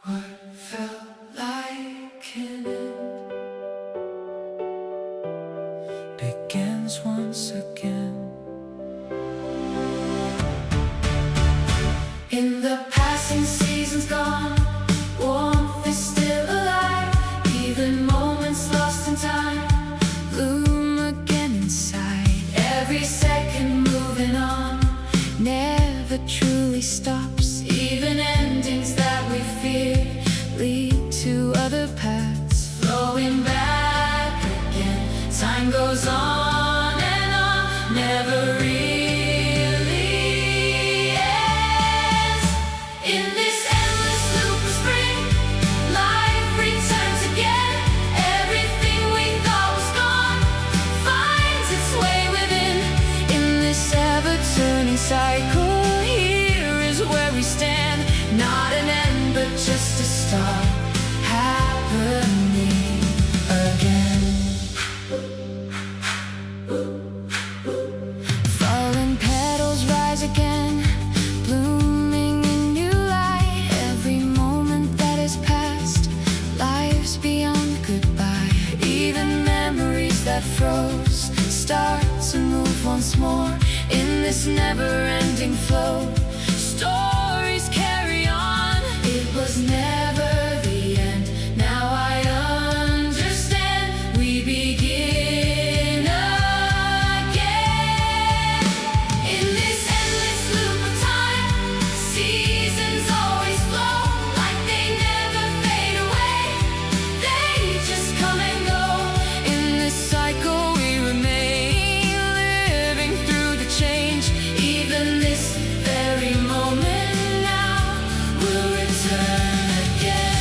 What felt like an end begins once again. In the passing seasons gone, warmth is still alive. Even moments lost in time bloom again inside. Every second moving on never truly stops. Even endings that we fear lead to other paths, flowing back again. Time goes on and on, never really ends. In this endless loop of spring, life returns again. Everything we thought was gone finds its way within. In this ever-turning cycle, here is where we stand. Not an end, but just a start, happening again. Fallen petals rise again, blooming in new light. Every moment that is past, life's beyond goodbye. Even memories that froze start to move once more. In this never-ending flow, stories carry on. It was never the end, now I understand. We begin again. In this endless loop of time, seasons always flow, like they never fade away. They just come and go. In this cycle we remain, living through the change. Even this very moment now will return again.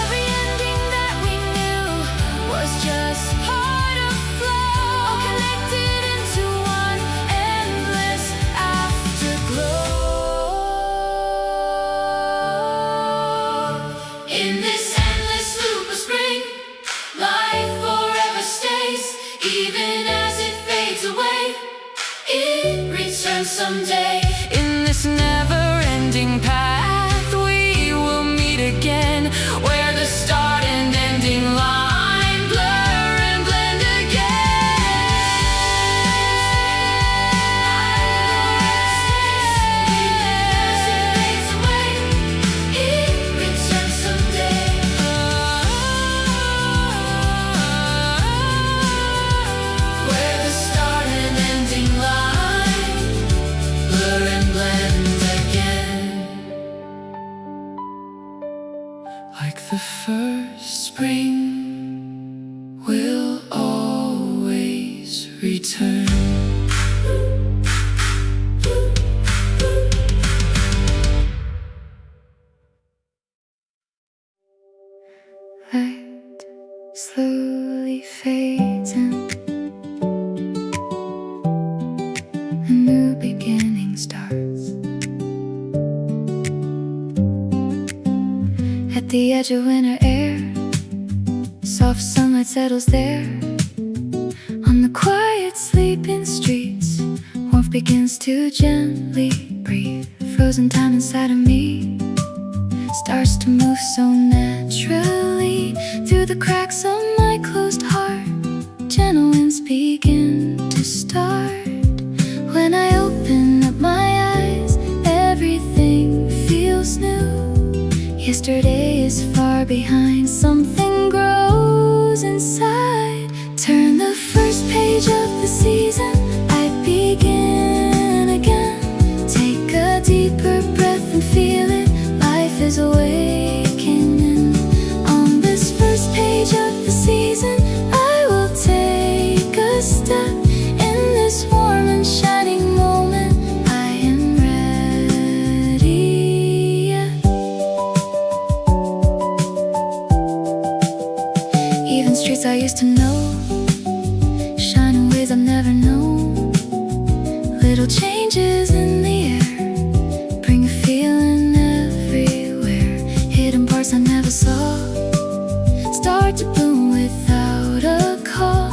Every ending that we knew was just part of flow, all connected into one endless afterglow. In this endless loop of spring, life forever stays. Even as it fades away, it returns someday. In this never-ending path, we will meet again, where the start and ending line blur and blend like the first spring will always return. Light slowly fades and a new beginning starts. At the edge of winter air, soft sunlight settles there. On the quiet sleeping streets, warmth begins to gently breathe. Frozen time inside of me starts to move so naturally through the cracks of my closed heart. Gentle winds begin to start. When I open up my eyes, everything feels new. Yesterday is far behind, something grows inside. Turn the first page of the season, I begin again. Take a deeper breath and feel it, life is awakening. On this first page of the season, I will take a step. In this warm and shining moment, I am ready yet. Even streets I used to know shine in ways I've never known. Little changes in the air bring a feeling everywhere. Hidden parts I never saw start to bloom without a call.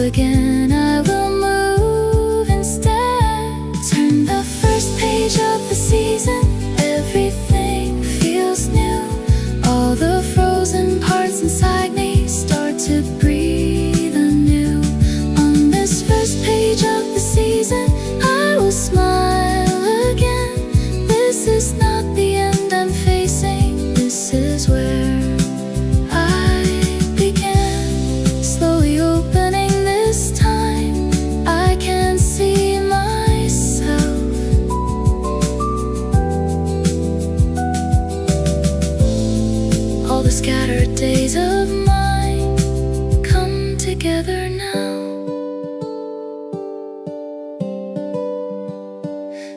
again, I will move instead. Turn the first page of the season, everything feels new. All the frozen parts inside me start to breathe anew. On this first page of the season, I will smile again. This is not the end I'm facing, this is where I began. Slowly opening this time, I can see myself. All the scattered days of mine come together now.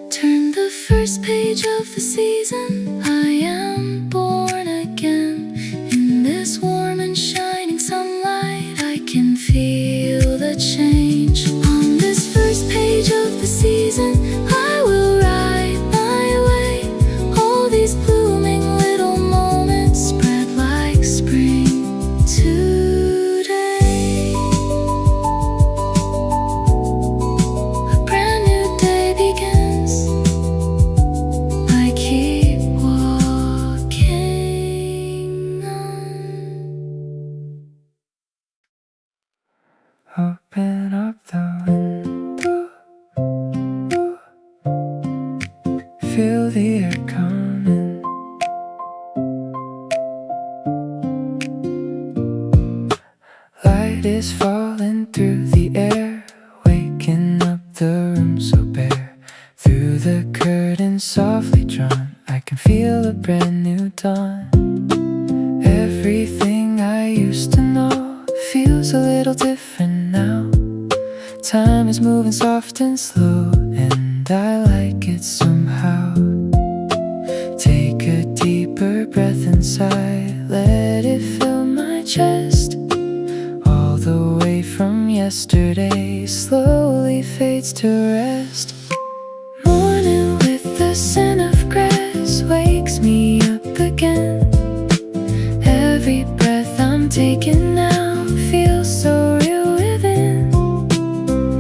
Turn the first page of the season, I am born again. In this warm and shining sunlight, I can feel the change. On this first page of the season, I will write my way. All these blooming little moments spread like spring today. A brand new day begins. I keep walking on. Open up the window, feel the air coming. Light is falling through the air, waking up the room so bare. Through the curtains softly drawn, I can feel a brand new dawn. Everything I used to know feels a little different now. Time is moving soft and slow, and I like it somehow. Take a deeper breath inside, let it fill my chest. All the way from yesterday slowly fades to rest. Morning with the scent of grass wakes me up again. Every breath I'm taking now feels so real within.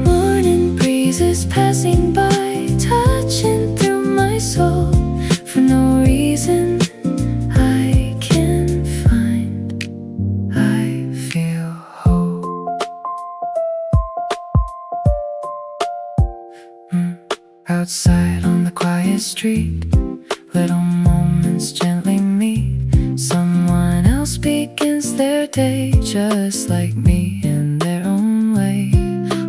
Morning breezes passing by, touching through my soul. For no reason I can find, I feel whole. Outside on the quiet street, little moments gently meet. Someone else begins their day just like me in their own way.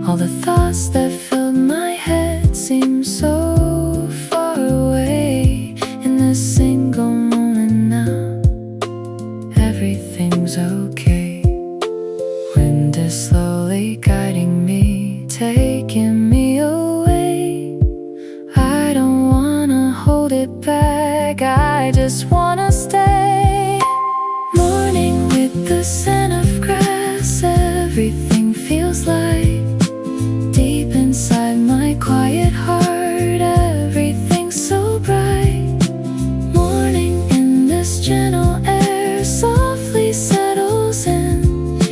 All the thoughts that filled my head seem so far away. In this single moment now, everything's okay. Wind is slowly guiding me, taking me away. I don't wanna hold it back, I just wanna stay. Morning with the scent of grass, everything feels light. Deep inside my quiet heart, everything's so bright. Morning in this gentle air softly settles in.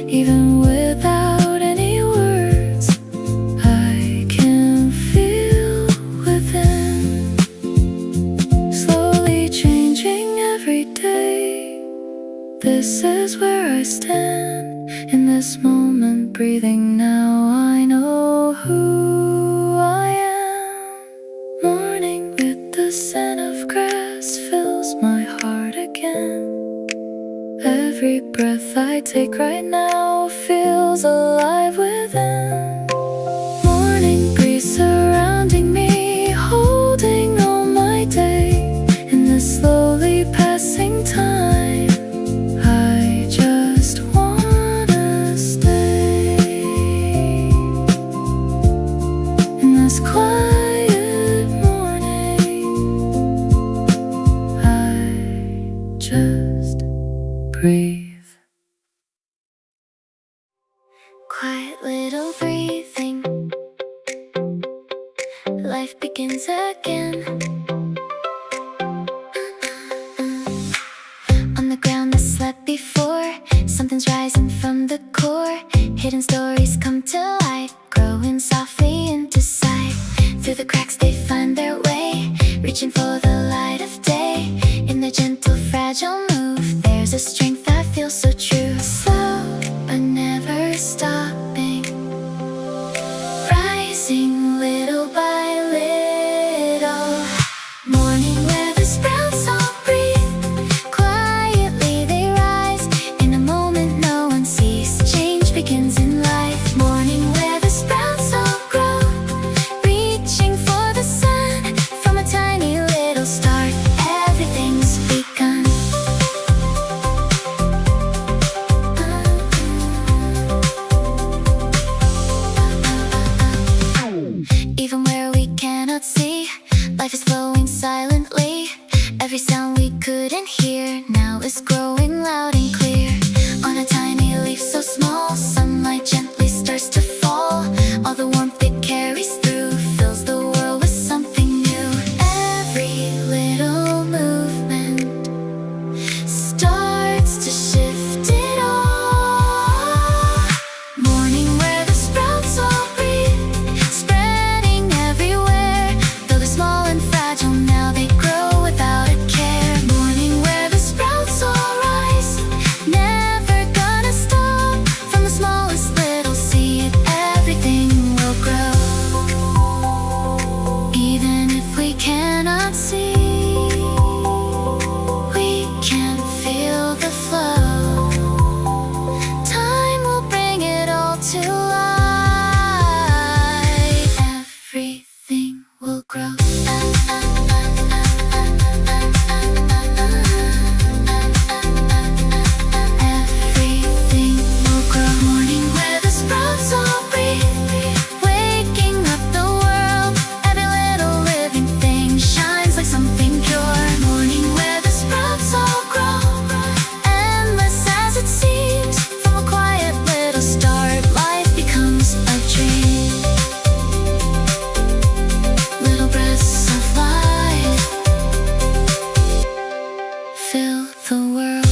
Even without any words, I can feel within. Slowly changing every day. This is where I stand. In this moment, breathing now, I know who I am. Morning with the scent of grass fills my heart again. Every breath I take right now feels alive within. Morning breeze surrounding me, holding all my day. In this slowly passing time, I just wanna stay. In this quiet morning, I just breathe. Quiet little breathing, life begins again. On the ground that slept before, something's rising from the core. core. Hidden stories come to light, growing softly into sight. Through the cracks they find their way, reaching for the light of day. In their gentle, fragile move, there's a strength that feels so true. Slow, but never stopping, rising little by little. Morning where the sprouts all breathe, quietly they rise. In a moment no one sees, change begins in life. Morning where the sprouts all grow, reaching for the sun. From a tiny little start, everything's begun. Even where we cannot see, life is flowing silently. Every sound we couldn't hear now is growing loud and clear. On a tiny leaf so small, sunlight gently starts to fall. All the warmth it carries through fills the world with something new. Every little movement starts to shift it all. Morning where the sprouts all breathe, spreading everywhere. Though they're small and fragile, now they grow without a care. Morning where the sprouts all rise, never gonna stop. From the smallest little seed, everything will grow. Even if we cannot see, we can feel the flow. Time will bring it all to life. Everything will grow. Everything will grow. Morning where the sprouts all breathe, waking up the world. Every little living thing shines like something pure. Morning where the sprouts all grow, endless as it seems. From a quiet little start, life becomes a dream. Little breaths of life fill the world.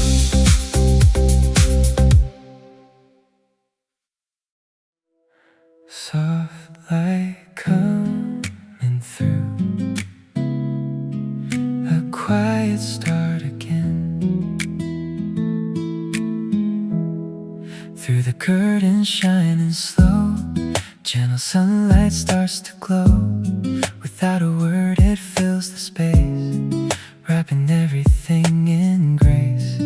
Soft light coming through, a quiet start again. Through the curtain shining slow, gentle sunlight starts to glow. Without a word it fills the space, wrapping everything in grace.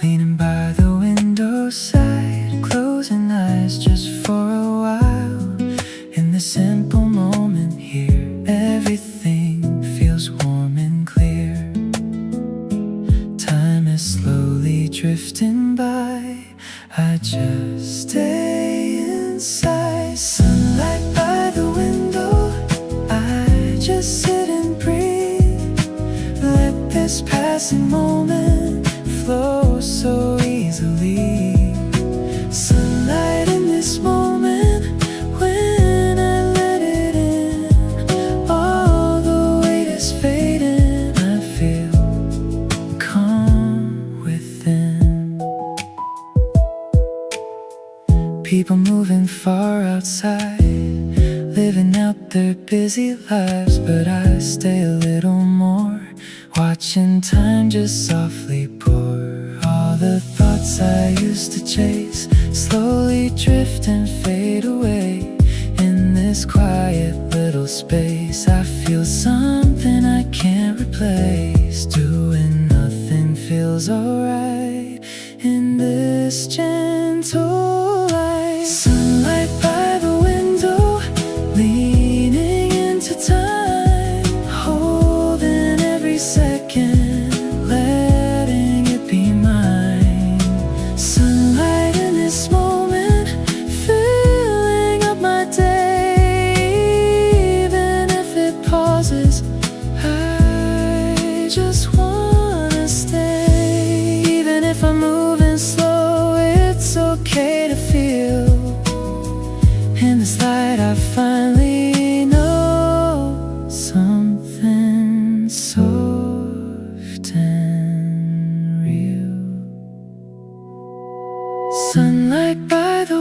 Leaning by the window side, closing eyes just for a while. In the simple moment here, everything feels warm and clear. Time is slowly drifting by, I just stay inside. Sunlight by the window, I just sit and breathe. Let this passing moment flow so easily. Sunlight in this moment, when I let it in, all the weight is fading. I feel calm within. People moving far outside, living out their busy lives, but I stay a little more, watching time just softly pour. All the thoughts I used to chase slowly drift and fade away. In this quiet little space, I feel something I can't replace. Doing nothing feels alright in this gentle light. Sunlight by the window, leaning into time, holding every second, letting it be mine. Sunlight in this moment, filling up my day. Even if it pauses, I just wanna stay. Even if I'm moving slow, it's okay to feel. In this light I finally know something soft and real. Sunlight by the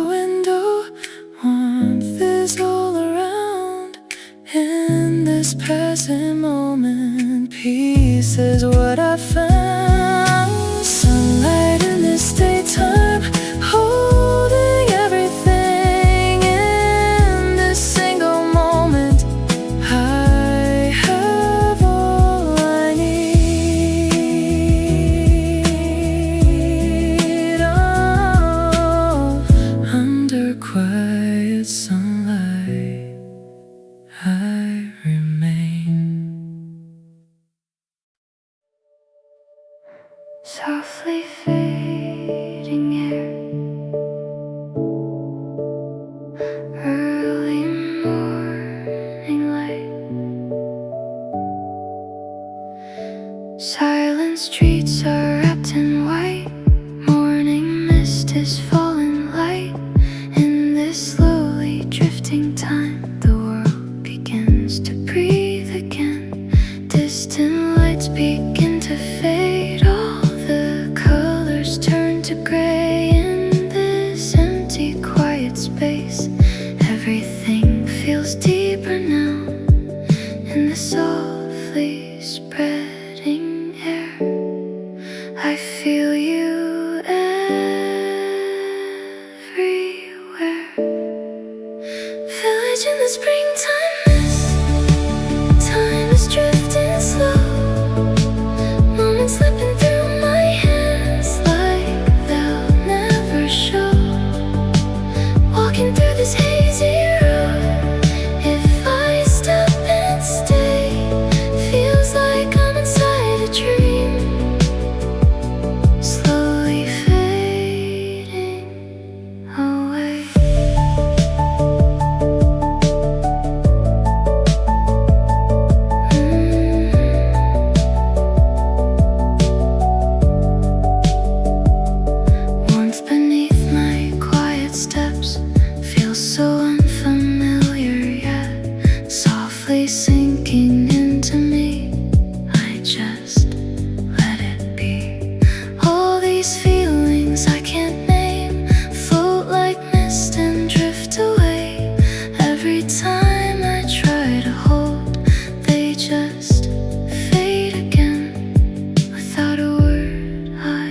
present moment. Peace is what I found. Sunlight in this daytime, holding everything in this single moment. I have all I need. Oh, under quiet sunlight I remain. Softly fading air, early morning light, silent streets are wrapped in white, morning mist is falling light. In this slowly drifting time, the world begins to breathe again. Distant lights begin to fade, all the colors turn to gray. In this empty, quiet space, everything feels deeper now. In the softly spreading air, I feel you everywhere. Village in the springtime mist, time is drifting slow. Moments slipping through my hands like they'll never show. Walking through this hazy road, if I stop and stay, feels like I'm inside a dream, slowly fading away. Warmth beneath my quiet steps feels so unfamiliar, yet softly sinking into me. I just let it be. All these feelings I can't name float like mist and drift away. Every time I try to hold, they just fade again. Without a word, I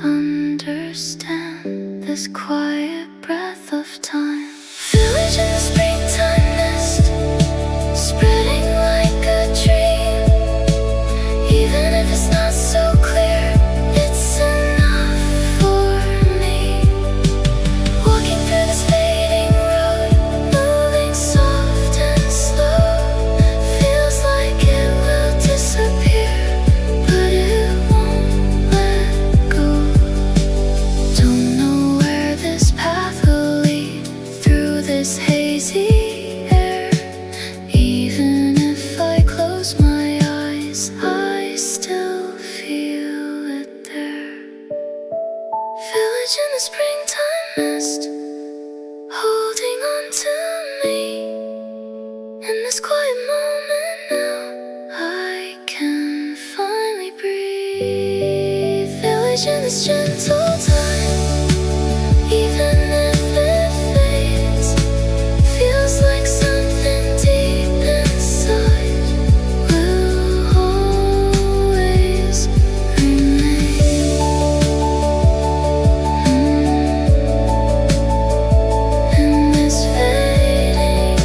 understand this quiet breath of time. Village in the springtime mist, spreading like a dream. Even if it's not so clear, it's enough for me. Walking through this fading road, moving soft and slow, feels like it will disappear, but it won't let go. Don't know where this path will lead through this hazy air. Even if I close my eyes, I still feel it there. Village in the springtime mist, holding on to me. In this quiet moment now, I can finally breathe. Village in this gentle time, even if it fades, feels like something deep inside will always remain. In this fading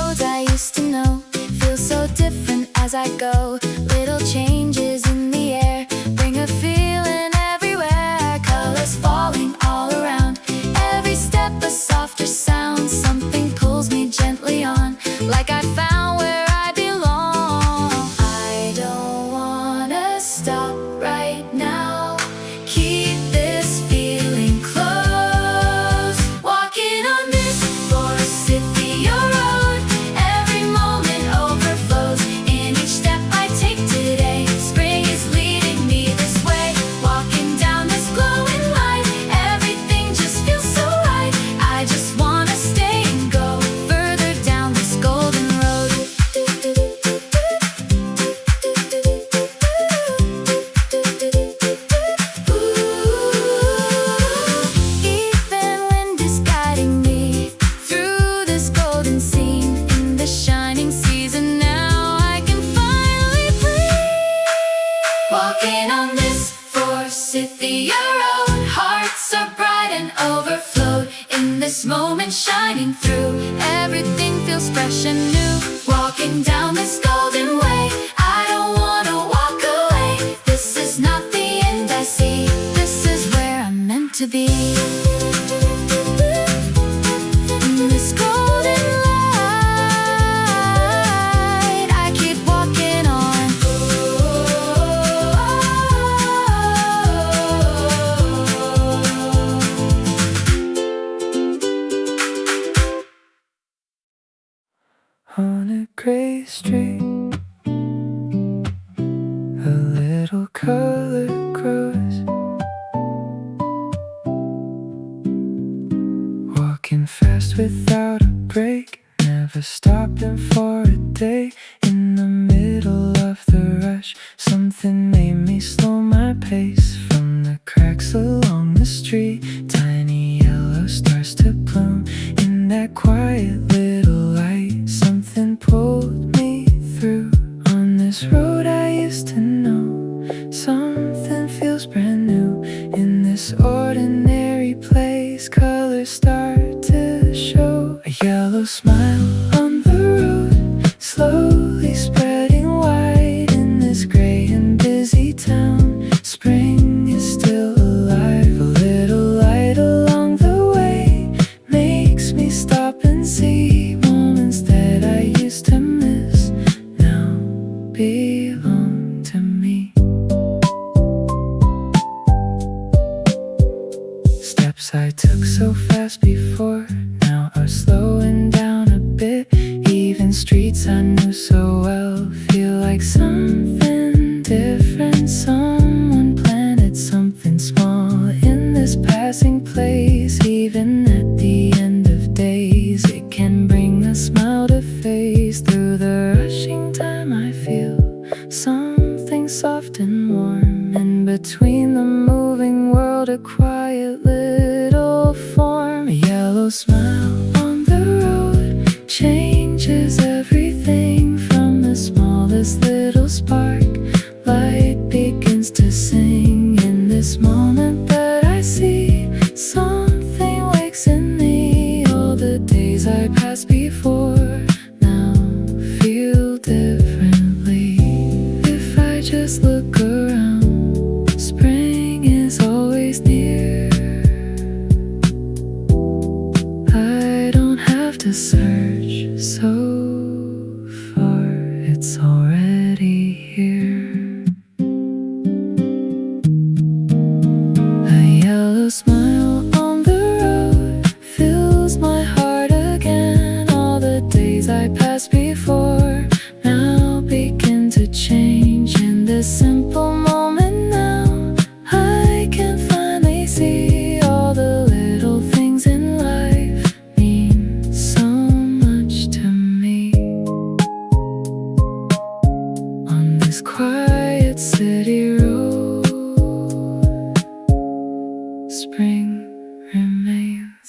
roads I used to know feel so different as I go. Little changes in the air bring a feeling everywhere. Colors falling all around, every step a softer sound. Something pulls me gently on, like I found where I belong. I don't wanna stop right now, keep this feeling close. Walking on this Forsythia road, every moment overflows. In each step I take today, spring is leading me this way. Walking down this glowing light, everything just feels so right. I just wanna stay and go further down this golden road. Even wind is guiding me through this golden scene. In the shining season now I can finally breathe. Walking on this Forsythia road, hearts are bright and overflowed. In this moment shining through, everything feels fresh and new. Walking down this golden way, I don't wanna walk away. This is not the end I see, this is where I'm meant to be. In this golden light, I keep walking on. On a gray street, a little color grows. Walking fast without a break, never stopping for a day. In the middle of the rush, something made me slow my pace. From the cracks along the street, tiny yellow stars to bloom. In that quiet little light, something pulled me through. On this road I used to know, something feels brand new. In this ordinary place, colors start to show. A yellow smile on the road, slowly spreading wide. In this gray and busy town, spring is still alive. A little light along the way makes me stop and see. Moments that I used to miss now belong to me. Steps I took so fast before now are slowing down a bit. Even streets I knew so well feel like something different. Someone planted something small in this passing place. Even at the end of days, it can bring a smile to face. Through the rushing time I feel something soft and warm. In between the moving world, a quiet little form. A yellow smile on the road changes everything. From the smallest little spark, light begins to sing. In this moment that I see, something wakes in me. All the days I passed before now feel differently. If I just look around, spring is always near. I don't have to search so far, it's already here. A yellow smile on the road fills my heart again. All the days I passed before now begin to change. In this simple moment now, I can finally see all the little things in life mean so much to me. On this quiet city road, spring remains.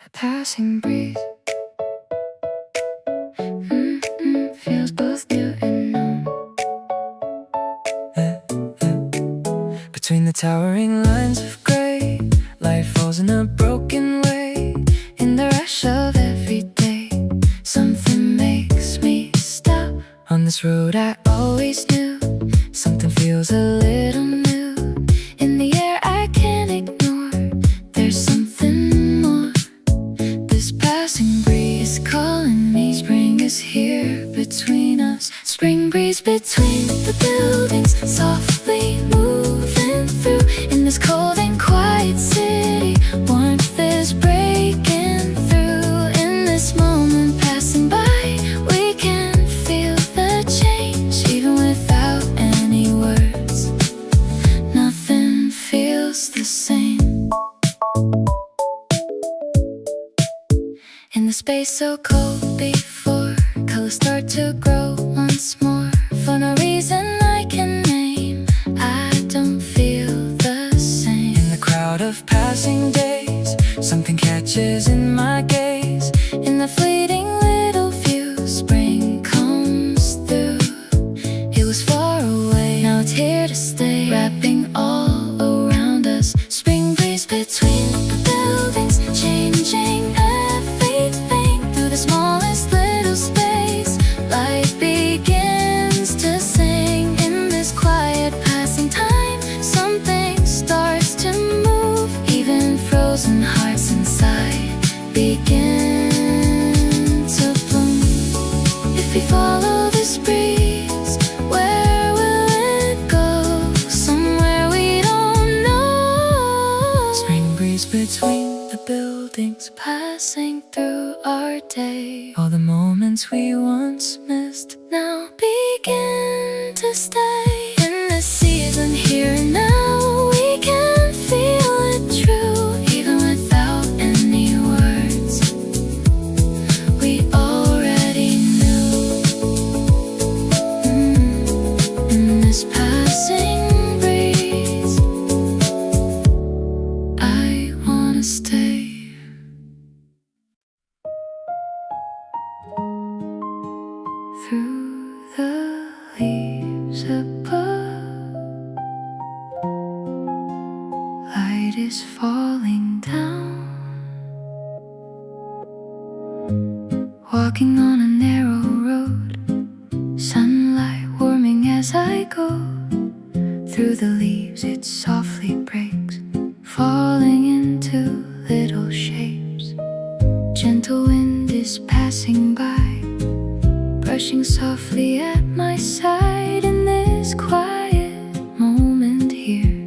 A passing breeze feels both new and known. Between the towering lines of gray, life falls in a broken way. In the rush of every day, this road I always knew something feels a little new. In the air I can't ignore, there's something more. This passing breeze calling me. Spring is here between us. Spring breeze between the buildings, softly moving through. In this cold and quiet city, warmth is breaking through. In this moment passing by, we can feel the change. Even without any words, nothing feels the same. In the space so cold before, colors start to grow once more. For no reason I can name, I don't feel the same. In the crowd of passing days, something catches in my gaze. In the fleeting little view, spring comes through. It was far away, now it's here to stay, wrapping all around us. Spring breeze between the buildings, changing everything. Through the smallest little space, light begins to sing. In this quiet passing time, something starts to move. Even frozen hearts inside begin to bloom. If we follow this breeze, where will it go? Somewhere we don't know. Spring breeze between the buildings, Passing through our day, all the moments we once missed now begin to stay. In this season here and now, we can feel it true. Even without any words, we already knew. In this passing breeze, I wanna stay. Through the leaves above, light is falling down. Walking on a narrow road, sunlight warming as I go. Through the leaves it softly breaks, falling into little shapes. Gentle wind is passing by, brushing softly at my side. In this quiet moment here,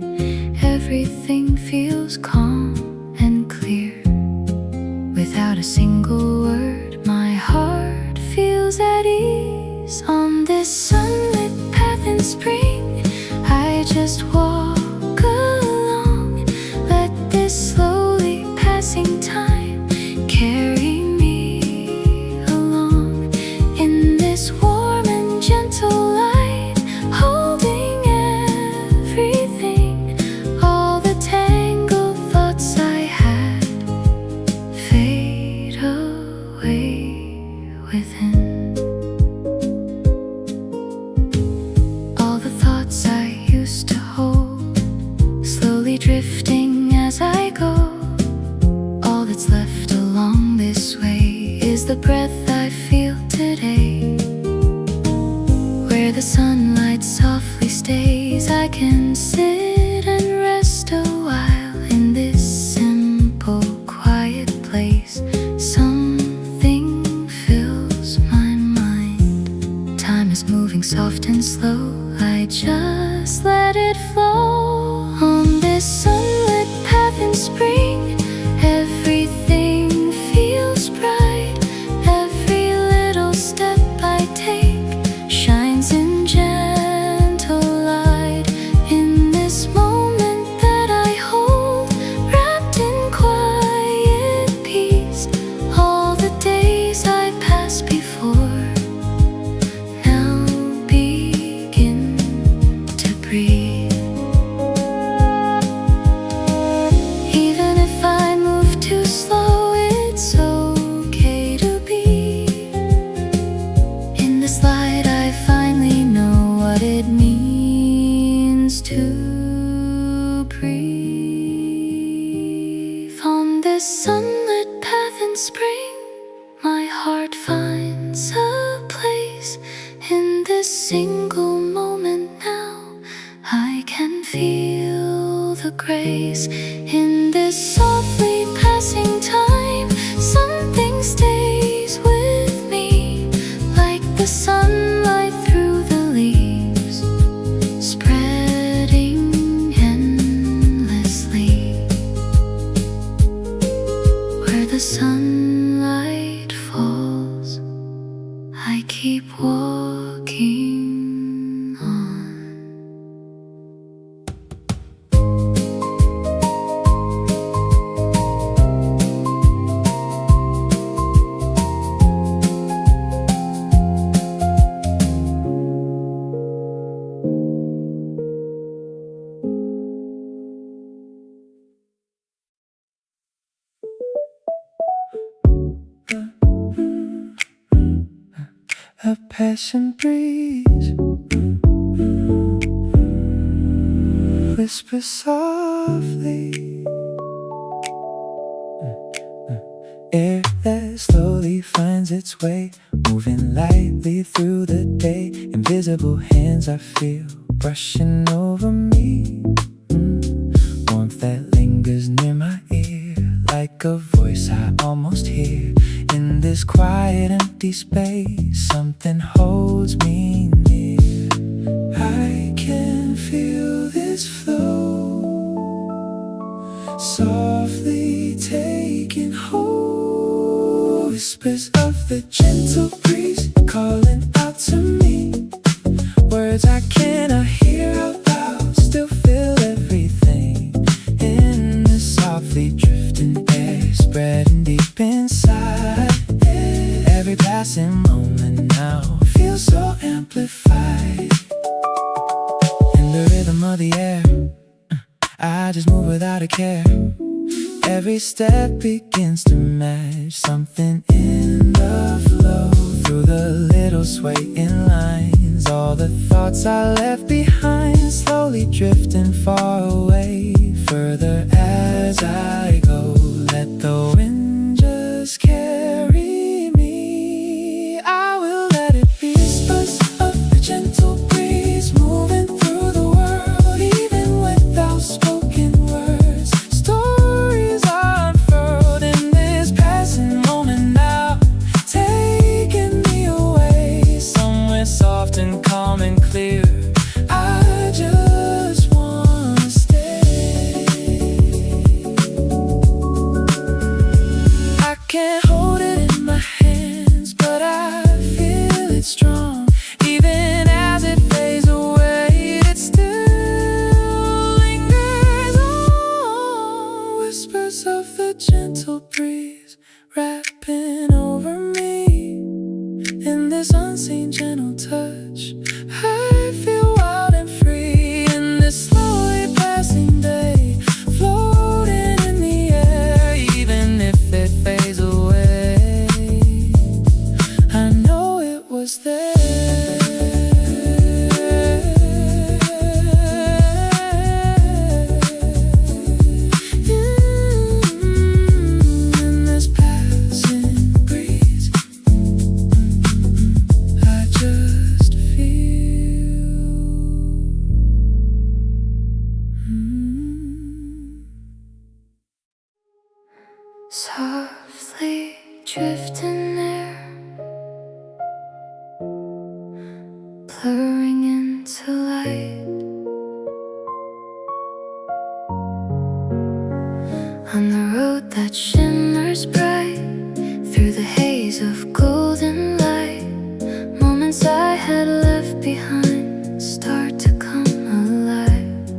everything feels calm and clear. Without a single word, my heart feels at ease. On this sunlit path in spring, I just walk along. Let this slowly passing time carry me along. In this warm and gentle light, holding everything. All the tangled thoughts I had fade away within. All the thoughts I used to hold, slowly drifting as I go. All that's left along this way is the breath I feel today. Where the sunlight softly stays, I can sit and rest a while. In this simple, quiet place, something fills my mind. Time is moving soft and slow, I just let it flow. On this sunlit path in spring, everything feels bright. Every little step I take shines in gentle light. In this moment that I hold, wrapped in quiet peace, all the days I passed before now begin to breathe. Even if I move too slow, it's okay to be. In this light I finally know what it means to breathe. On this sunlit path in spring, my heart finds a place. In this single moment now. I can feel the grace in this softly passing time. Something stays with me, like the sunlight through the leaves, spreading endlessly. Where the sunlight falls, I keep walking on. A passing breeze whispers softly. Air that slowly finds its way, moving lightly through the day. Invisible hands I feel brushing over me. Warmth that lingers near my ear, like a voice I almost hear. In this quiet, empty space, something holds me near. I can feel this flow, softly taking hold. Whispers of the gentle breeze calling out to me. Words I cannot hear out loud, still feel everything in this softly drifting air, spreading deep inside. Every passing moment now feels so amplified. In the rhythm of the air, I just move without a care. Every step begins to match something in the flow. Through the little swaying lines, all the thoughts I left behind, slowly drifting far away, further as I go. Let the wind just carry me. I will let it be. Whispers of the gentle breeze moving through the world, even without spoken words. Stories are unfurled in this passing moment now, taking me away somewhere soft and calm and clear. I just wanna stay. I can't hold it in my hands, but I feel it strong. Even as it fades away, it still lingers on. Whispers of the gentle breeze wrapping over me. In this unseen gentle touch, I feel wild and free. In this slowly passing day, floating in the air. Even if it fades away, I know it was there. In this passing breeze, I just feel softly drifting there, blurring into light. On the road that shimmers bright through the haze of golden light, moments I had left behind start to come alive.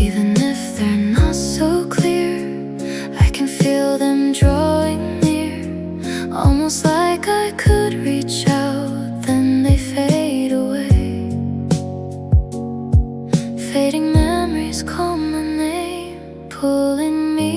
Even if they're not so clear, I can feel them drawing near, almost like I could reach out, then they fade away. Fading memories call my name, pulling me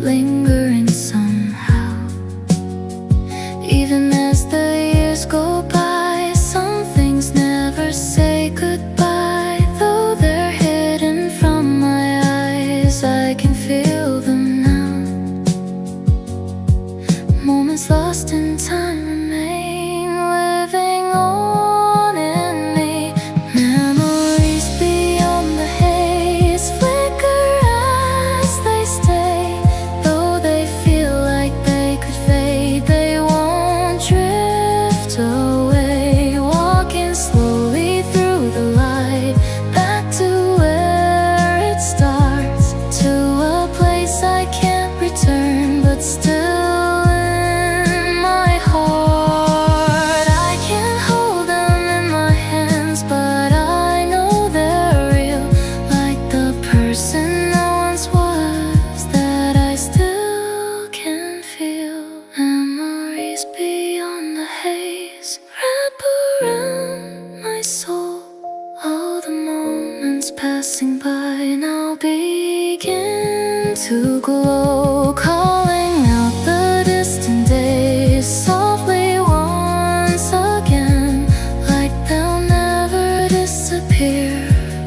lingering somehow. Even as the years go by, some things never say goodbye. Though they're hidden from my eyes, I can feel them now. Moments lost in time remain, living on in me. Memories beyond the haze flicker as they stay. Though they feel like they could fade, they won't drift away. Walking slowly through the light, back to where it starts, to a place I can't return, but still passing by now begin to glow, calling out the distant days softly once again, like they'll never disappear,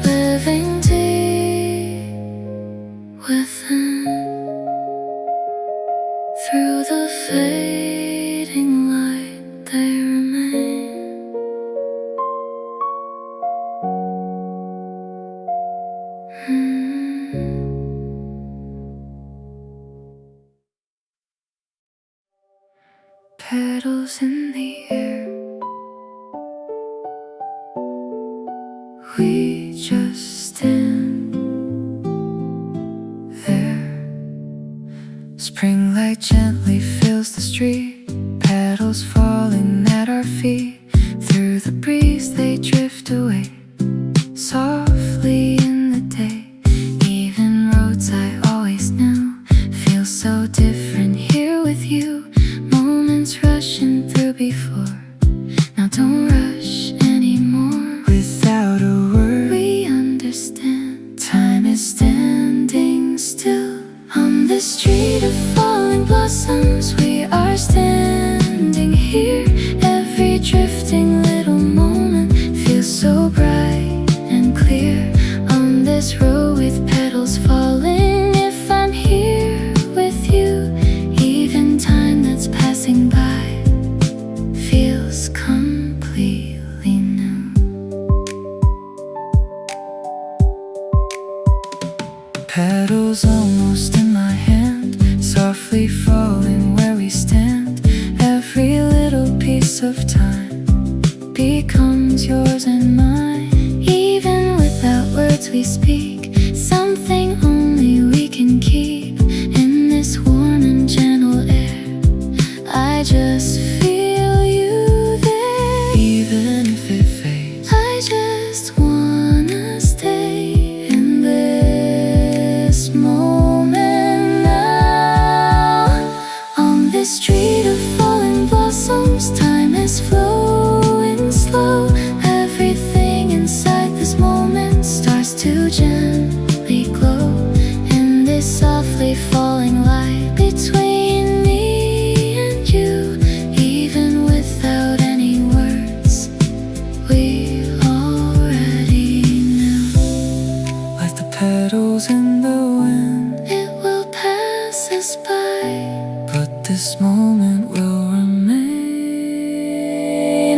living deep within. Through the fading light they remain. Petals in the air, we just stand there. Spring light gently fills the street, petals falling at our feet. Through the breeze they drift away, softly in the day. Even roads I always knew feel so different here with you. Moments rushing through before, now don't rush anymore. Without a word we understand, time is standing still. On this street of falling blossoms we are standing here. Every drifting little moment feels so bright and clear. On this road with petals falling, if I'm here with you, even time that's passing by feels completely new. Petals almost in my hand, softly falling where we stand. Every little piece of time becomes yours and mine. Even without words we speak, something only we can keep. In this warm and gentle air, I just feel you there. Even if it fades, I just wanna stay in this moment now. On this street of falling blossoms, time is flowing slow. Everything inside this moment starts to gently glow. In this softly falling light between me and you, even without any words, we already knew. Like the petals in the wind, it will pass us by, but this moment will remain.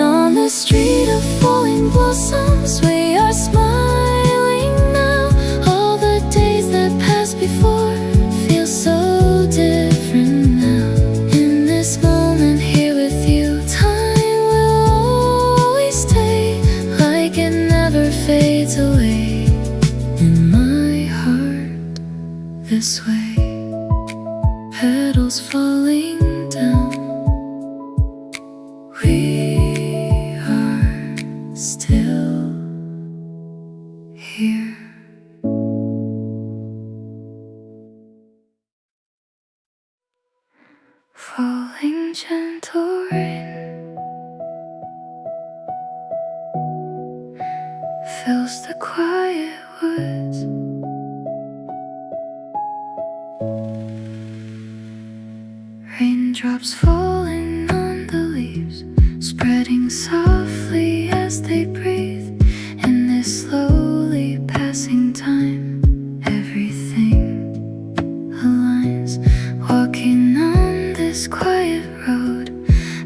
On the street of falling blossoms we are smiling now. All the days that passed before feel so different now. In this moment here with you, time will always stay, like it never fades away. In my heart this way, petals falling down, we are still here. Falling gentle rain fills the quiet woods. Raindrops falling on the leaves, spreading softly as they breathe. In this slowly passing time, everything aligns. Walking on this quiet road,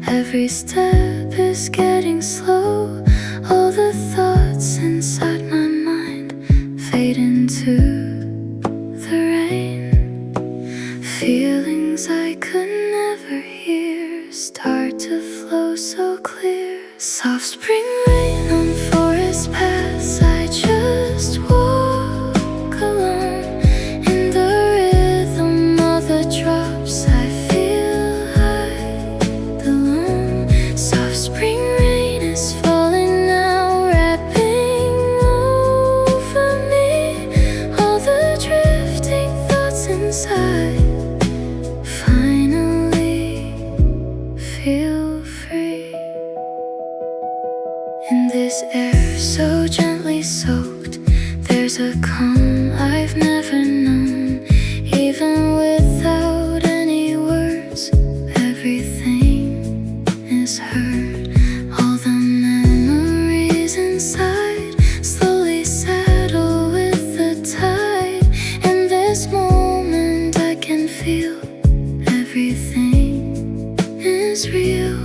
every step is getting slow. All the thoughts inside my mind fade into the rain. Feelings I could never hear start to flow so clear. Soft spring rain on forest paths, I just walk alone. In the rhythm of the drops, I feel I belong. Soft spring rain is falling now, wrapping over me. All the drifting thoughts inside finally feel free. In this air so gently soaked, there's a calm I've never known. Even without any words, everything is heard. All the memories inside slowly settle with the tide. In this moment I can feel everything is real.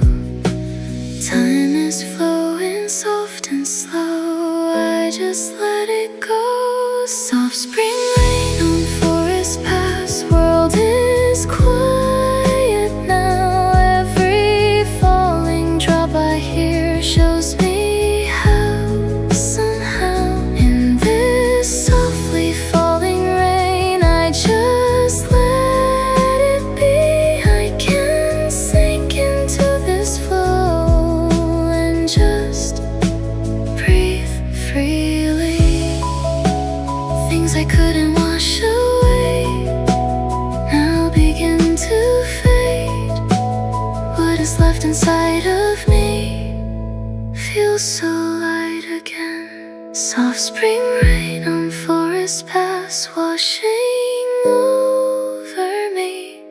Time is flowing soft and slow, I just let it go. Soft spring rain on forest paths, world is quiet now. Every falling drop I hear shows me how. Somehow in this softly falling rain, I just let it be. I can sink into this flow and just breathe freely. Things I couldn't wash away now begin to fade. What is left inside of me feels so light again. Soft spring rain on forest paths, washing over me.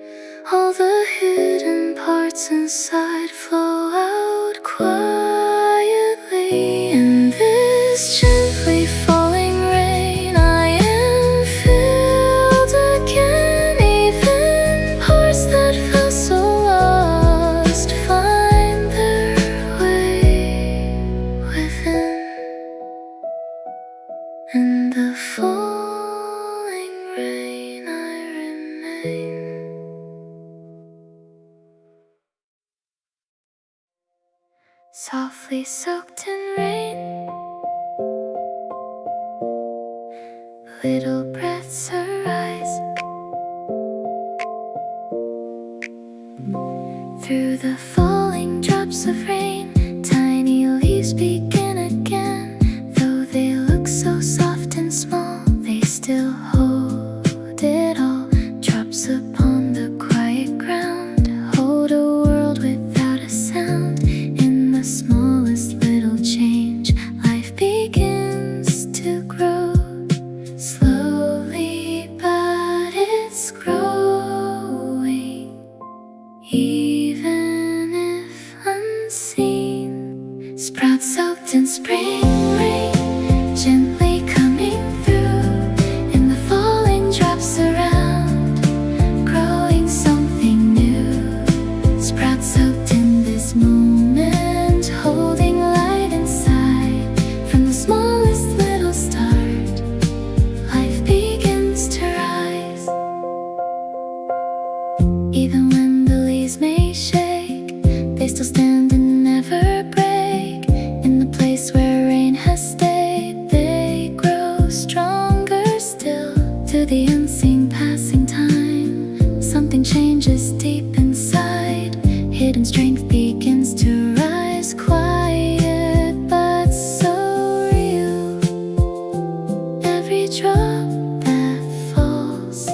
All the hidden parts inside flow out quietly. In this gently falling rain, I am filled again. Even parts that felt so lost find their way within. In the falling rain I remain. Softly soaked in rain, little breaths arise. Through the falling drops of rain, tiny leaves begin again. Though they look so soft and small, they still hold it all. Drops upon the quiet ground, hold a world without a sound. In the smallest little change, life begins to grow. Slowly, but it's growing. Even if unseen, sprouts soaked in spring rain, gently coming through. In the falling drops around, growing something new. Sprouts soaked in this moment, holding light inside. From the smallest little start, life begins to rise. Even when the leaves may shake, they still stand and never break. In the place where rain has stayed, they grow stronger still. Through the unseen passing time, something changes deep inside. Hidden strength begins to rise, quiet but so real. Every drop that falls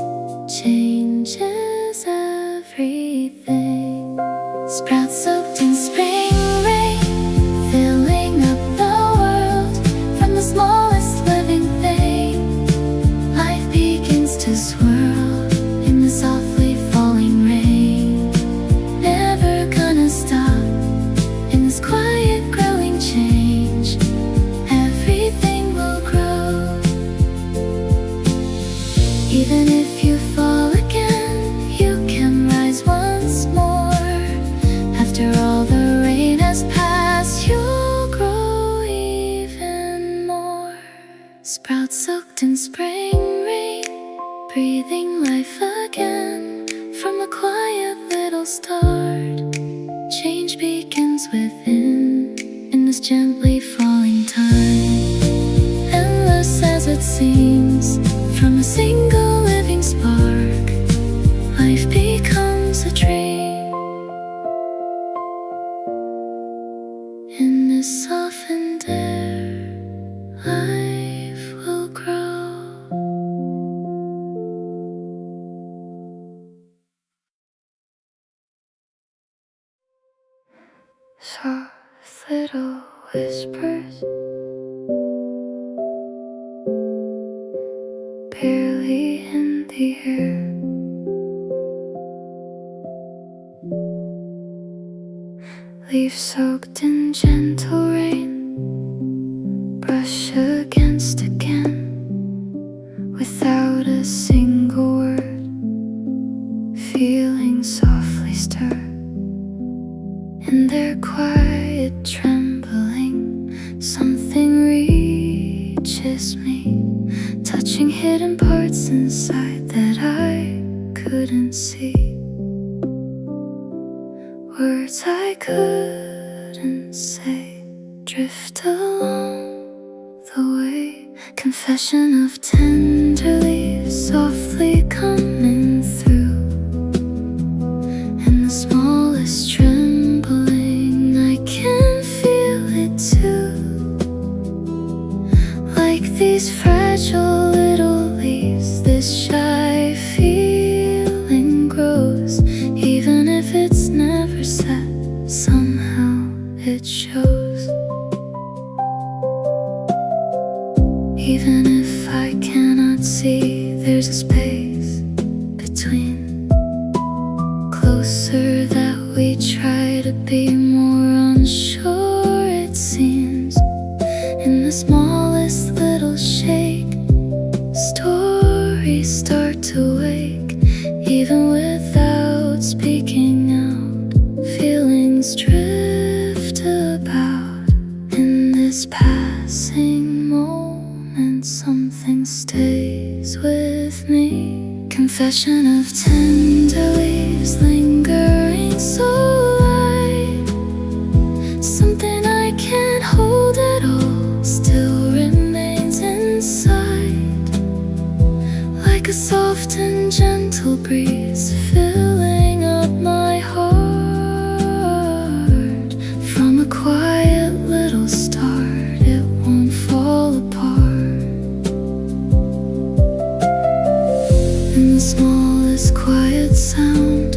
changes everything. Sprouts soaked in spring rain, filling up the world. From the smallest living thing, life begins to swirl. In the softly falling rain, spring rain, breathing life again from a quiet little start. Change begins within, in this gently falling time. Endless as it seems, from a single living spark, life becomes a dream. In this softened air, life will grow. Soft little whispers, barely in the air. Leaves soaked in gentle rain, brush against again, without a single word. Feelings softly stir, in their quiet trembling, something reaches me, touching hidden parts inside that I couldn't see. Words I couldn't say drift along the way. Confession of tender leaves softly coming through. In the smallest trembling, I can feel it too. Like these fragile little leaves, this shy feeling grows. Even if it's never said, somehow it shows. Even if I cannot see, there's a space between. Closer that we try to be, more unsure it seems. In the smallest little shake, stories start to wake. Even without speaking out, feelings drift about. In this passing moment, something stays with me. Confession of tender leaves lingering so light. Something I can't hold at all still remains inside. Like a soft and gentle breeze filling up my heart. From a quiet little start, it won't fall apart. In the smallest quiet sound,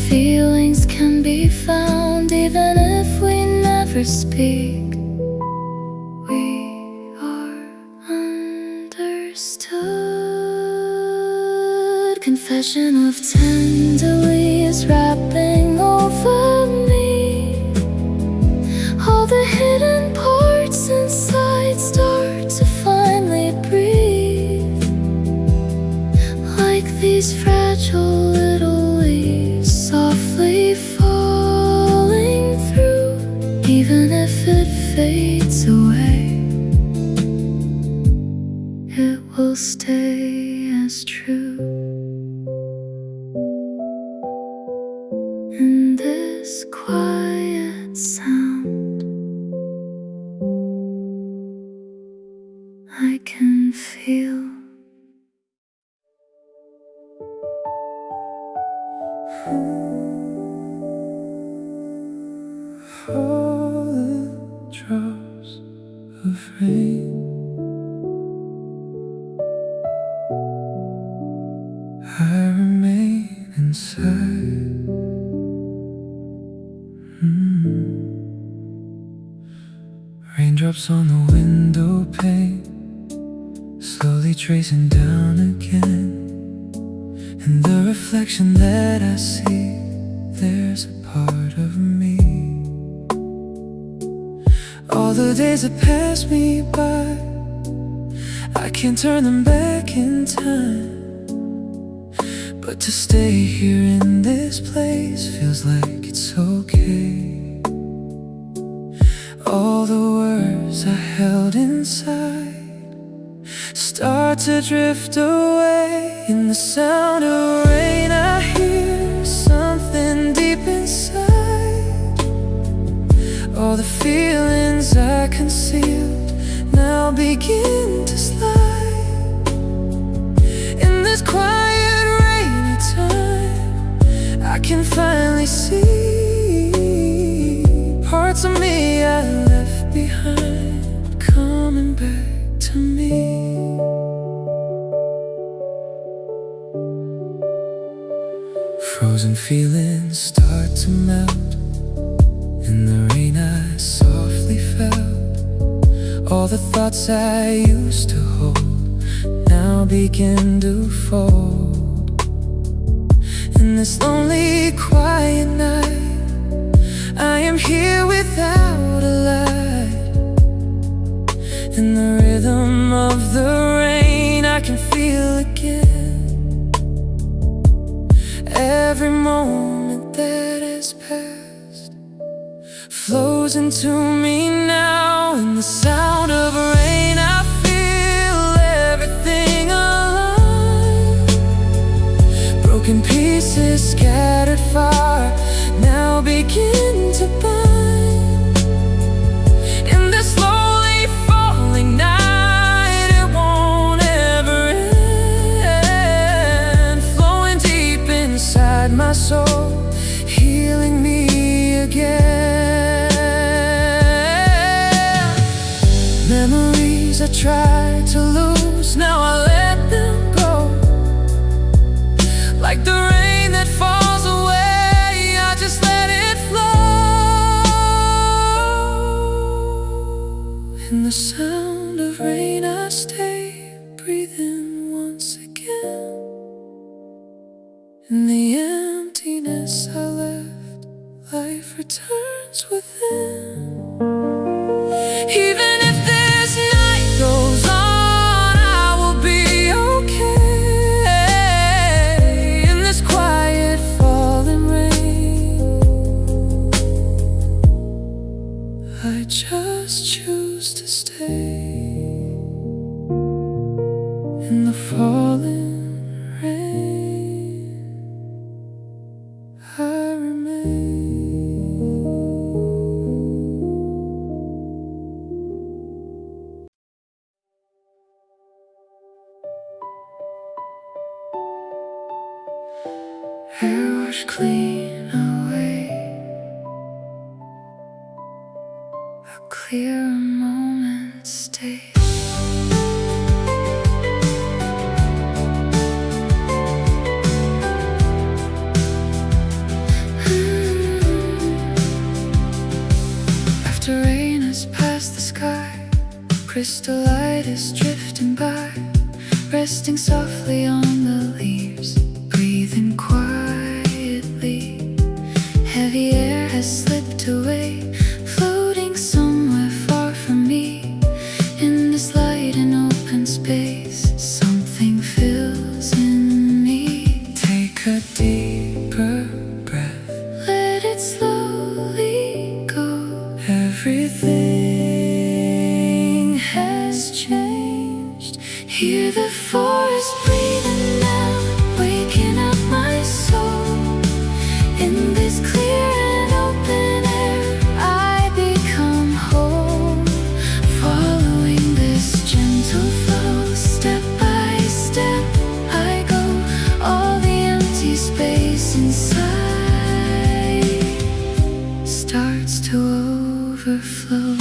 feelings can be found. Even if we never speak, we are understood. Confession of tender leaves wrapping over me. All the hidden parts inside start to finally breathe. Like these fragile little leaves softly falling through. Even if it fades away, it will stay as true. In this quiet sound, I can feel. Falling drops of rain, I remain inside. Raindrops on the window pane, slowly tracing down again. In the reflection that I see, there's a part of me. All the days that pass me by, I can't turn them back in time. But to stay here in this place feels like it's okay. All the words I held inside start to drift away. In the sound of rain I hear something deep inside. All the feelings I concealed now begin to slide. In this quiet rainy time I can finally see parts of me I left behind coming back to me. Frozen feelings start to melt. In the rain I softly felt. All the thoughts I used to hold now begin to fold. In this lonely quiet night I am here without a light. In the rhythm of the rain I can feel again. Every moment that has passed flows into me now. In the sound of rain I feel everything alive. Broken pieces scattered far now begin to bind. In this slowly falling night it won't ever end. Flowing deep inside my soul, healing me again. Memories I tried to lose, now I let them go. Like the rain that falls away, I just let it flow. In the sound of rain I stay breathing once again. In the emptiness I left, life returns within. Even if this night goes on, I will be okay. In this quiet falling rain, I just choose to stay. In the falling rain I remain. Hair wash clean away, a clear moment stays. After rain has passed the sky, crystal light is drifting by, resting softly on the leaves, breathing quietly. Heavy air has slipped away, floating somewhere far from me. In this light and open space, something fills in me. Take a deeper breath, let it slowly go. Everything has changed. Hear the forest breathing now, waking up my soul. In this clear and open air I become whole. Following this gentle flow, step by step I go. All the empty space inside starts to overflow.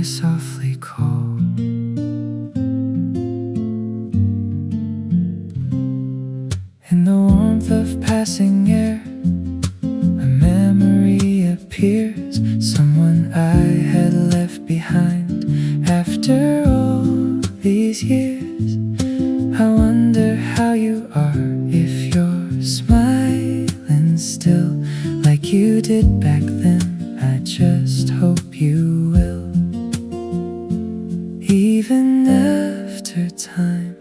I softly call. In the warmth of passing air, a memory appears, someone I had left behind after all these years. I wonder how you are, if you're smiling still like you did back then. I just hope you will. Even after time,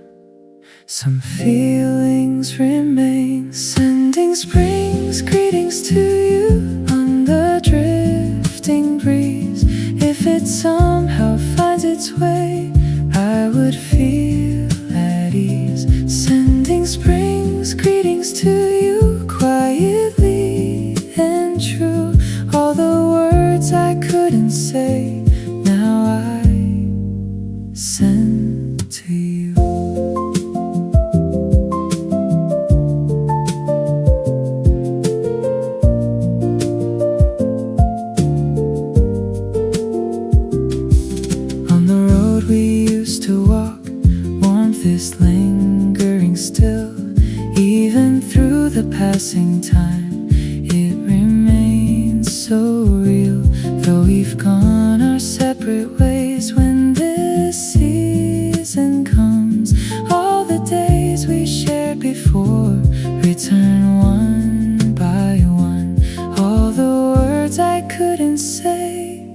some feelings remain. Sending spring's greetings to you on the drifting breeze. If it somehow finds its way, I would feel at ease. Sending spring's greetings to you quietly and true. All the words I couldn't say, now I send to you. On the road we used to walk, warmth is lingering still. Even through the passing time, it remains so real. Though we've gone our separate ways, when this season comes, all the days we shared before return one by one. All the words I couldn't say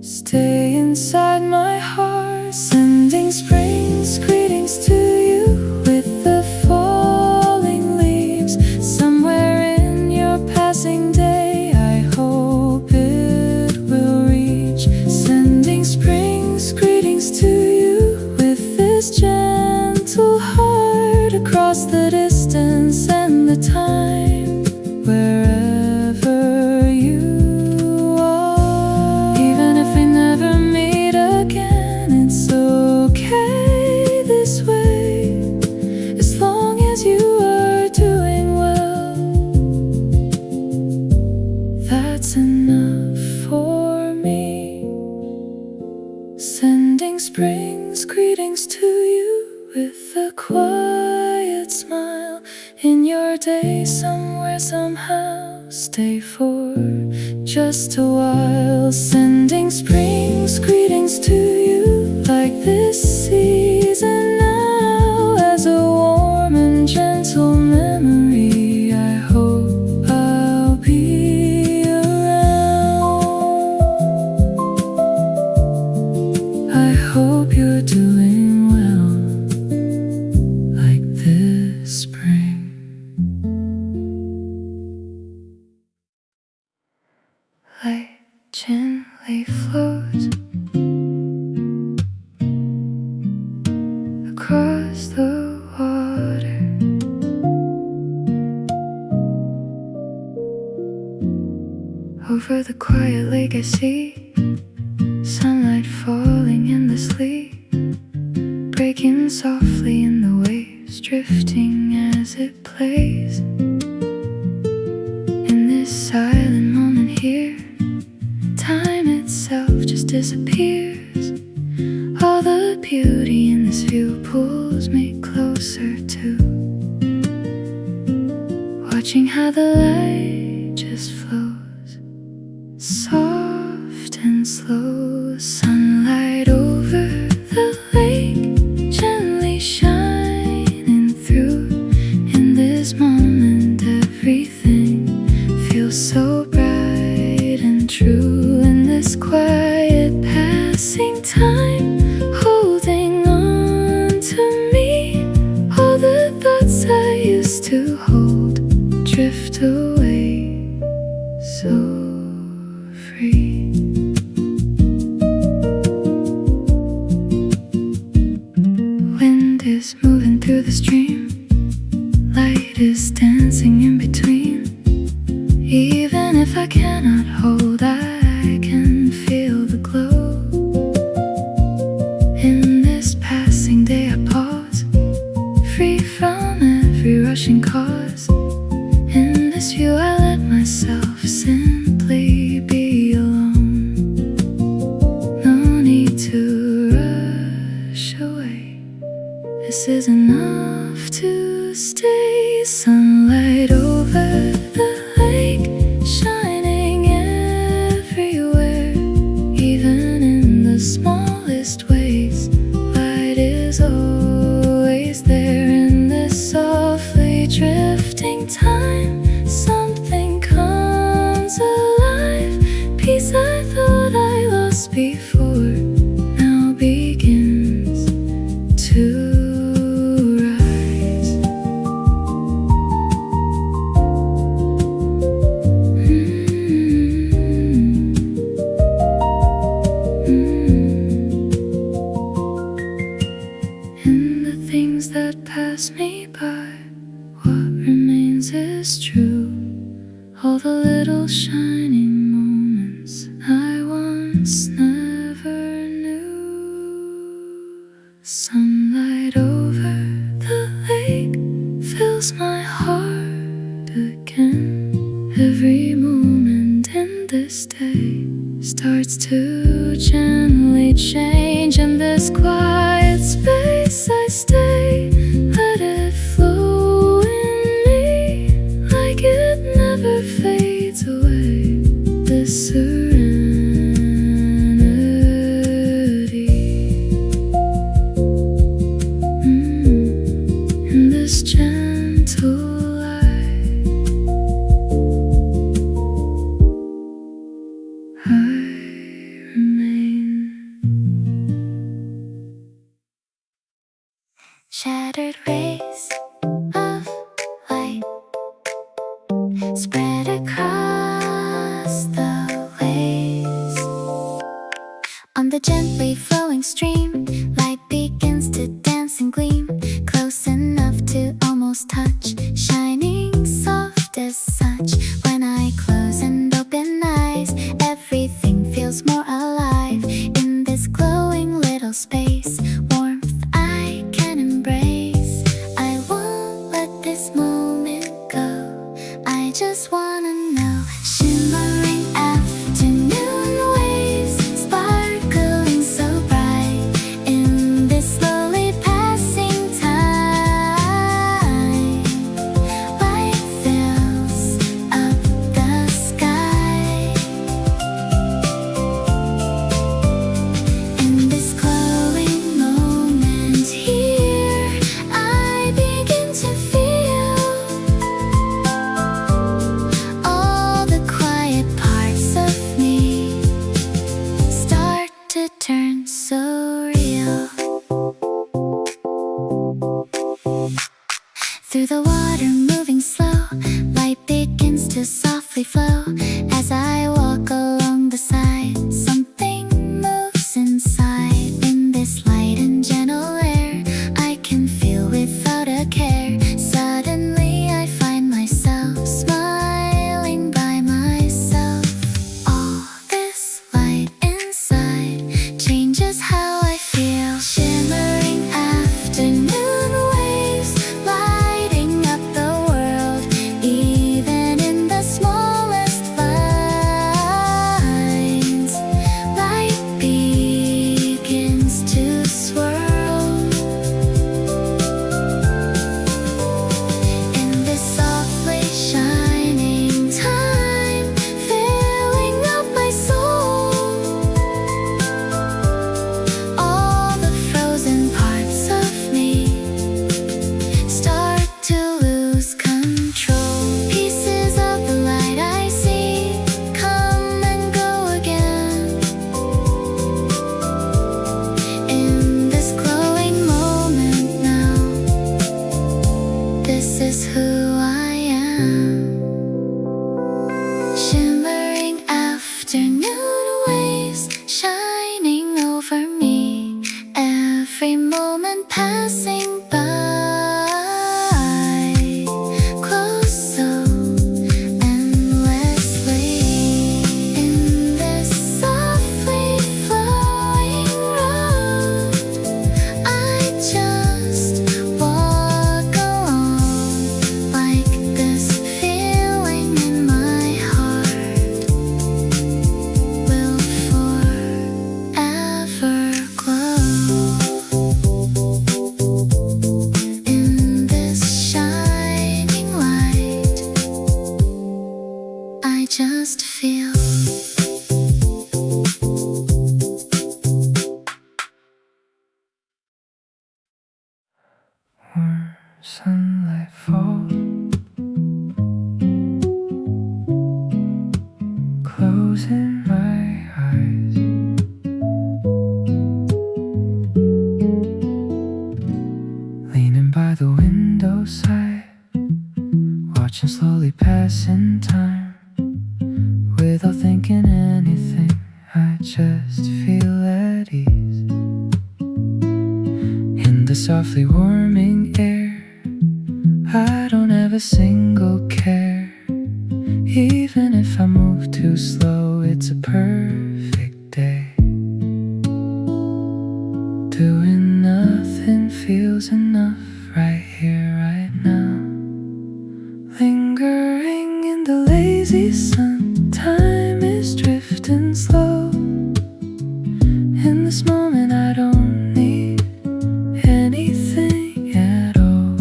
stay inside my heart. Sending spring's greetings to you with the falling leaves. Somewhere in your passing day, I hope it will reach. Sending spring's greetings to you with this gentle heart across the distance and the time, wherever you are. Even if we never meet again, it's okay this way, as long as you are doing well. That's enough for me. Sending spring's greetings to you with a quiet smile. In your day, somewhere, somehow, stay for just a while. Sending spring's greetings to you like this season now, as a warm and gentle memory. I hope I'll be around. I hope you're doing well, like this spring. Light gently flows across the water. Over the quiet lake I see sunlight falling in the sleep, breaking softly in the waves, drifting as it plays. In this silent moment here, time itself just disappears. All the beauty in this view pulls me closer to watching how the light just flows, soft and slow. Sunlight over the lake, gently shining through. In this moment everything feels so bright and true. In this quiet passing time, holding on to me, all the thoughts I used to hold drift away so free. Wind is moving through the stream, light is dancing in between. Even if I cannot hold, I can feel the glow. In this passing day I pause, free from every rushing cause. In this view I let myself simply be alone. No need before now begins to rise. And the things that pass me by, what remains is true. All the little shining moments I once never knew. Sunlight over the lake fills my heart again. Every moment in this day starts to gently change. In this quiet space I stay, let it flow in me like it never fades away. This serenity, in this gentle light, I remain. Shattered rays of light spread across the waves. On the gently flowing stream, light begins to dance and gleam, close enough to almost touch, shining soft as such. When I close and open eyes, everything feels more alive. In this glowing little space, warmth I can embrace. I won't let this moment go, I just wanna know. Shimmering afternoon waves, sparkling so bright. In this slowly passing time, light fills up the sky. In this glowing moment here, I begin to feel all the quiet parts of me start to turn so real. Through the water moving slow, light begins to softly flow. As I walk along the side, something moves inside. In this light and gentle air, I can feel without a care. Suddenly I find myself smiling by myself. All this light inside changes how I feel. Shimmering afternoon waves, lighting up the world. Even in the smallest lines, light begins to swirl. In this softly shining time, filling up my soul, all the frozen parts of me start to lose control. Pieces of the light I see come and go again. In this glowing moment now, this is who I am. Shimmering afternoon waves shining over me, every moment passing by. Close so endlessly. In this softly flowing road, I just walk along like this feeling in my heart will forever glow. In this shining light, I just feel. Warm sunlight fall, closing my eyes. just feel at ease in the softly warming air. I don't have a single care. Even if I move too slow, it's a perfect day. Doing nothing feels enough right here, right now. Lingering in the lazy sun, time is drifting slow. In this moment I don't need anything at all.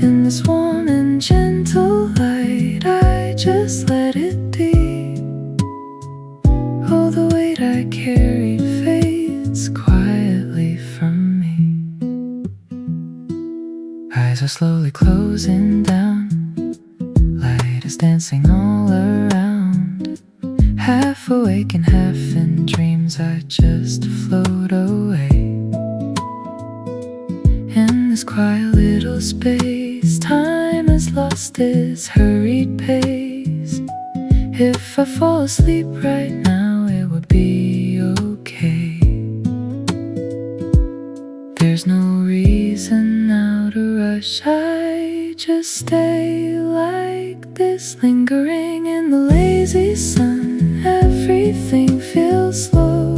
In this warm and gentle light, I just let it be. Oh, the weight I carried fades quietly from me. Eyes are slowly closing down, light is dancing all around. Half awake and half in dreams, I just float away. In this quiet little space, time has lost its hurried pace. If I fall asleep right now, it would be okay. There's no reason now to rush, I just stay like this, lingering in the lazy sun. Everything feels slow.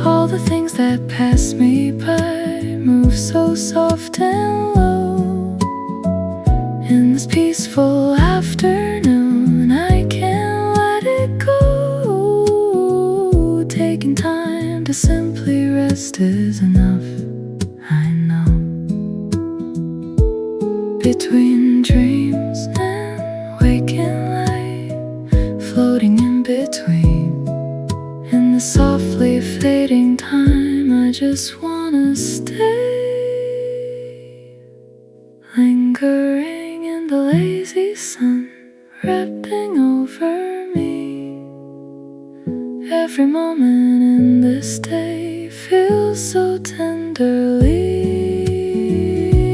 All the things that pass me by move so soft and low. In this peaceful afternoon, I can't let it go. Taking time to simply rest is enough, I know. Between dreams and waking light, floating in between, in the softly fading time, I just wanna stay. Lingering in the lazy sun, wrapping over me. Every moment in this day feels so tenderly.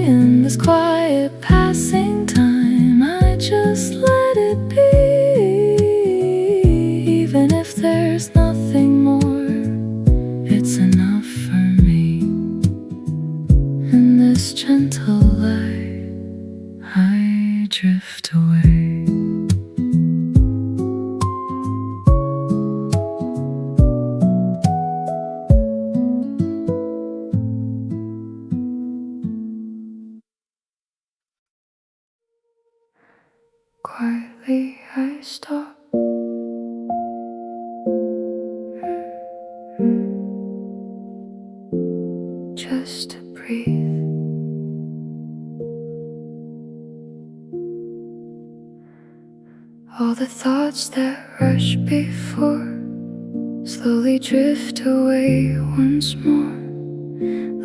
In this quiet passing time, I just let it be. Even if there's nothing more, it's enough for me. In this gentle light, I drift away. Quietly I stop. Just to breathe. All the thoughts that rush before slowly drift away once more.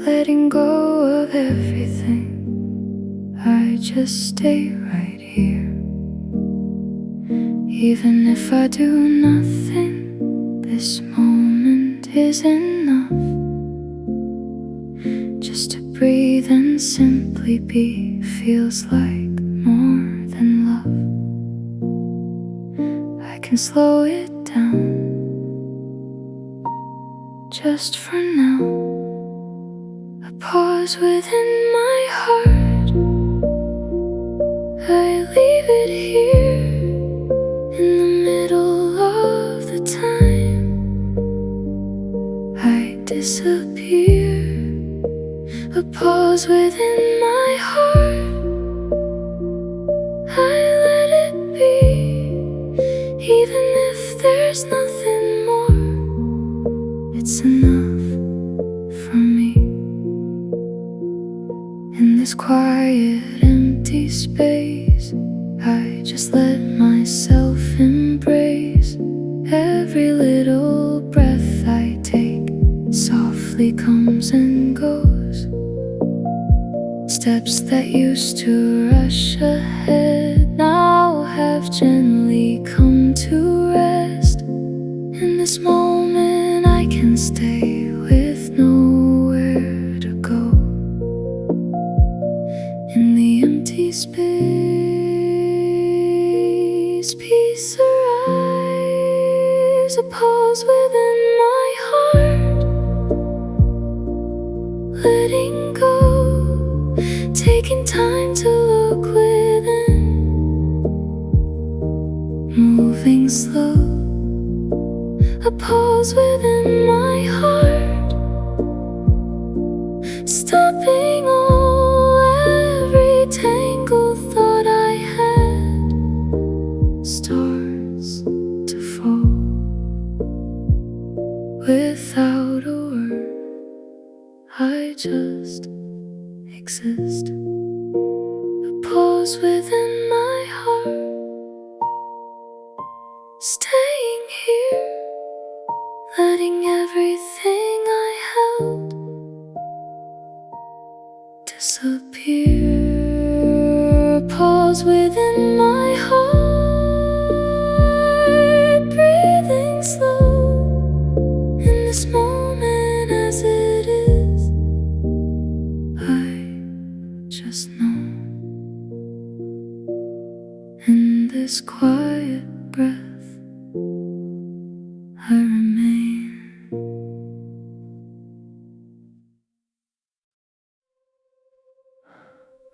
Letting go of everything, I just stay right here. Even if I do nothing, this moment is enough. Just to breathe and simply be feels like more than love. I can slow it down just for now. A pause within my heart, I leave it here in the middle of the time. I disappear. A pause within my heart, I let it be. Even if there's nothing more, it's enough for me. In this quiet, empty space, I just let myself embrace. Every little breath I take softly comes and goes. Steps that used to rush ahead now have gently come to rest. In this moment I can stay with nowhere to go. In the empty space, There's a pause within my heart, letting go, taking time to look within, moving slow. A pause within my heart, stopping all every tangled thought I had. Stars to fall without a word, I just exist. A pause within my heart, staying here, letting everything I held disappear. A pause within my heart, breathing slow in this moment as it is. I just know in this quiet breath I remain.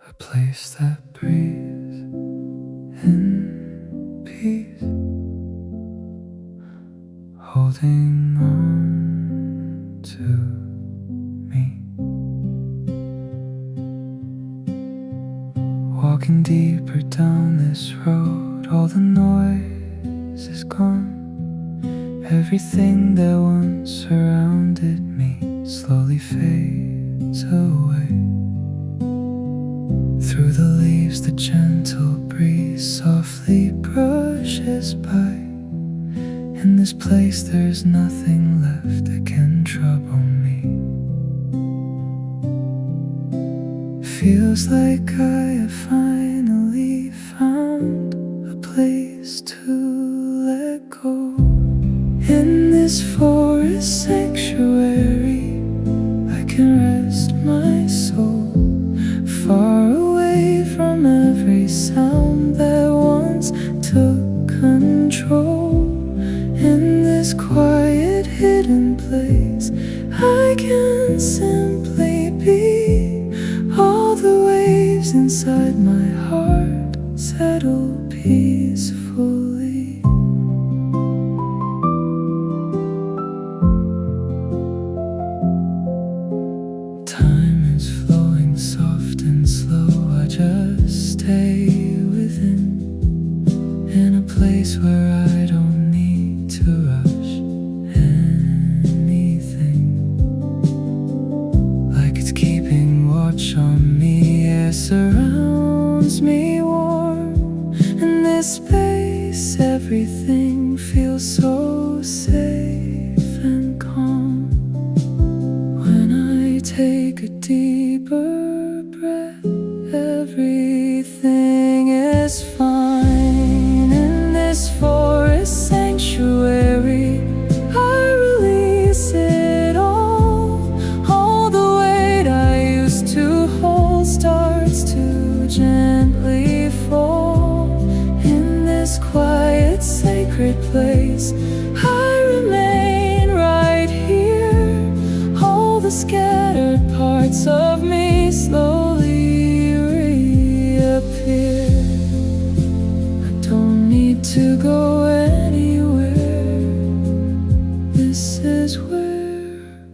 A place that breathes in peace, holding on to me, walking deeper down this road. All the noise is gone, everything that once surrounded me slowly fades away. Through the leaves the gentle breeze softly brushes by. In this place there's nothing left that can trouble me. Feels like I have finally found a place to let go. In this forest sanctuary I can rest my soul, far away from every sound that once took control. In this quiet hidden place I can simply be. All the waves inside my heart settle peacefully. Time is flowing soft and slow, I just stay within, in a place where I don't need to rush anything. Like it's keeping watch on me, air surrounds me warm. In this space everything feels so safe and calm. When I take a deeper breath, everything is fine. In this forest sanctuary I release it all. All the weight I used to hold starts to gently fall. In this quiet sacred place I remain right here. All the scattered parts of me slowly reappear. I don't need to go anywhere, this is where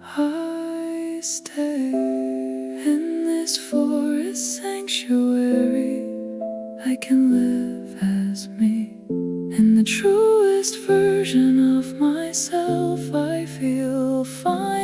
I stay. In this forest sanctuary I can live as me, in the truest version of myself. I feel fine.